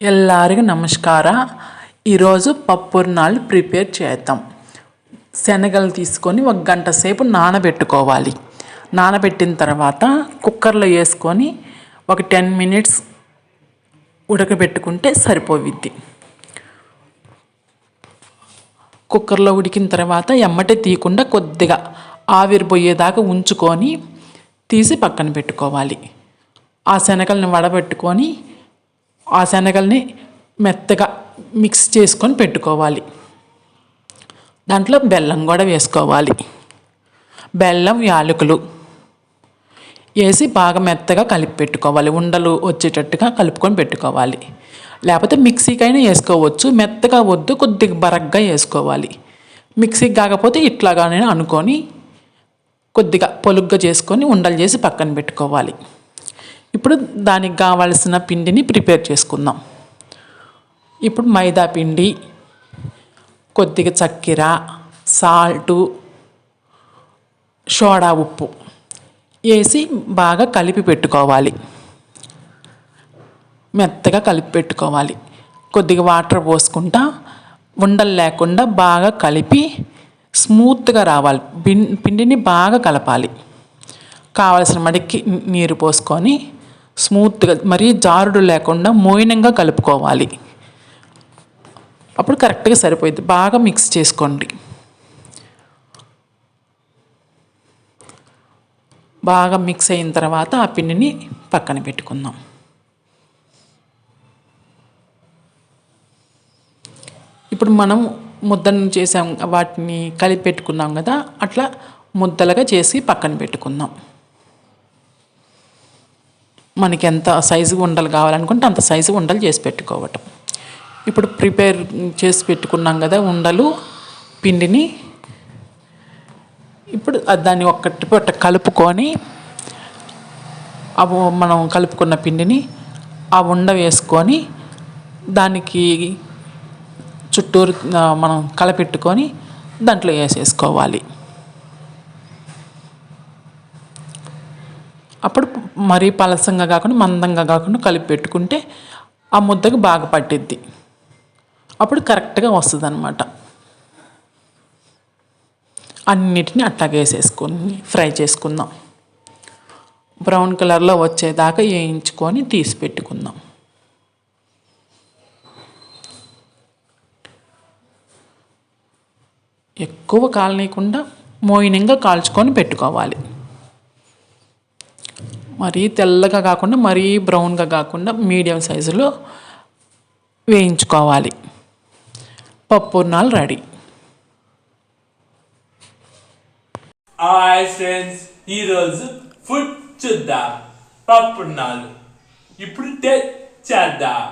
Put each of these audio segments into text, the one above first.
ಎಲ್ಲರಿಗೂ ನಮಸ್ಕಾರ. ఈరోజు పప్పుర్నాలు ప్రిపేర్ చేద్దాం. శనగలు తీసుకొని 1 గంట సేపు నానబెట్టుకోవాలి. నానబెట్టిన తర్వాత కుక్కర్లో వేసుకొని ఒక 10 మినిట్స్ ఉడకబెట్టుకుంటే సరిపోయిద్ది. కుక్కర్లో ఉడికిన తర్వాత ఎమ్మటే తీయకుండా కొద్దిగా ఆవిరిపోయేదాకా ఉంచుకొని తీసి పక్కన పెట్టుకోవాలి. ఆ శనగల్ని వడబెట్టుకొని ఆ శనగల్ని మెత్తగా మిక్స్ చేసుకొని పెట్టుకోవాలి. దాంట్లో బెల్లం కూడా వేసుకోవాలి. బెల్లం యాలకులు వేసి బాగా మెత్తగా కలిపి పెట్టుకోవాలి. ఉండలు వచ్చేటట్టుగా కలుపుకొని పెట్టుకోవాలి. లేకపోతే మిక్సీకైనా వేసుకోవచ్చు. మెత్తగా వద్దు, కొద్దిగా బరగ్గా వేసుకోవాలి. మిక్సీకి కాకపోతే ఇట్లాగానే అనుకొని కొద్దిగా పొలుగ్గా చేసుకొని ఉండలు చేసి పక్కన పెట్టుకోవాలి. ఇప్పుడు దానికి కావాల్సిన పిండిని ప్రిపేర్ చేసుకుందాం. ఇప్పుడు మైదా పిండి, కొద్దిగా చక్కెర, సాల్టు, సోడా ఉప్పు వేసి బాగా కలిపి పెట్టుకోవాలి. మెత్తగా కలిపి పెట్టుకోవాలి. కొద్దిగా వాటర్ పోసుకుంటా ఉండలు లేకుండా బాగా కలిపి స్మూత్గా రావాలి. పిండిని బాగా కలపాలి. కావలసిన మడికి నీరు పోసుకొని స్మూత్గా, మరీ జారుడు లేకుండా మోయినంగా కలుపుకోవాలి. అప్పుడు కరెక్ట్గా సరిపోయింది. బాగా మిక్స్ చేసుకోండి. బాగా మిక్స్ అయిన తర్వాత ఆ పిండిని పక్కన పెట్టుకుందాం. ఇప్పుడు మనం ముద్దను చేసాం, వాటిని కలిపి పెట్టుకున్నాం కదా, అట్లా ముద్దలుగా చేసి పక్కన పెట్టుకుందాం. మనకి ఎంత సైజు ఉండలు కావాలనుకుంటే అంత సైజు ఉండలు చేసి పెట్టుకోవటం. ఇప్పుడు ప్రిపేర్ చేసి పెట్టుకున్నాం కదా ఉండలు, పిండిని ఇప్పుడు దాన్ని ఒక్కటి కలుపుకొని మనం కలుపుకున్న పిండిని ఆ ఉండ వేసుకొని దానికి చుట్టూరు మనం కలపెట్టుకొని దాంట్లో వేసేసుకోవాలి. అప్పుడు మరీ పలసంగా కాకుండా మందంగా కాకుండా కలిపి పెట్టుకుంటే ఆ ముద్దకు బాగా పట్టిద్ది. అప్పుడు కరెక్ట్గా వస్తుంది అన్నమాట. అన్నిటిని అట్లాగే వేసేసుకొని ఫ్రై చేసుకుందాం. బ్రౌన్ కలర్లో వచ్చేదాకా వేయించుకొని తీసి పెట్టుకుందాం. ఎక్కువ కాలనీయకుండా మోయినంగా కాల్చుకొని పెట్టుకోవాలి. మరీ తెల్లగా కాకుండా మరీ బ్రౌన్గా కాకుండా మీడియం సైజులో వేయించుకోవాలి. పప్పుర్నాలు రెడీ. హాయ్ ఫ్రెండ్స్, ఈరోజు ఫుడ్ చూద్దాం. పప్పుర్నాలు ఇప్పుడు చేద్దాం.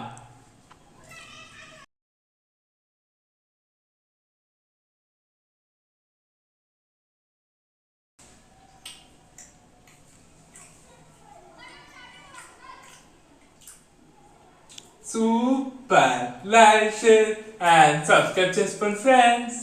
Super! Like, share and subscribe చేసుకోండి ఫ్రెండ్స్.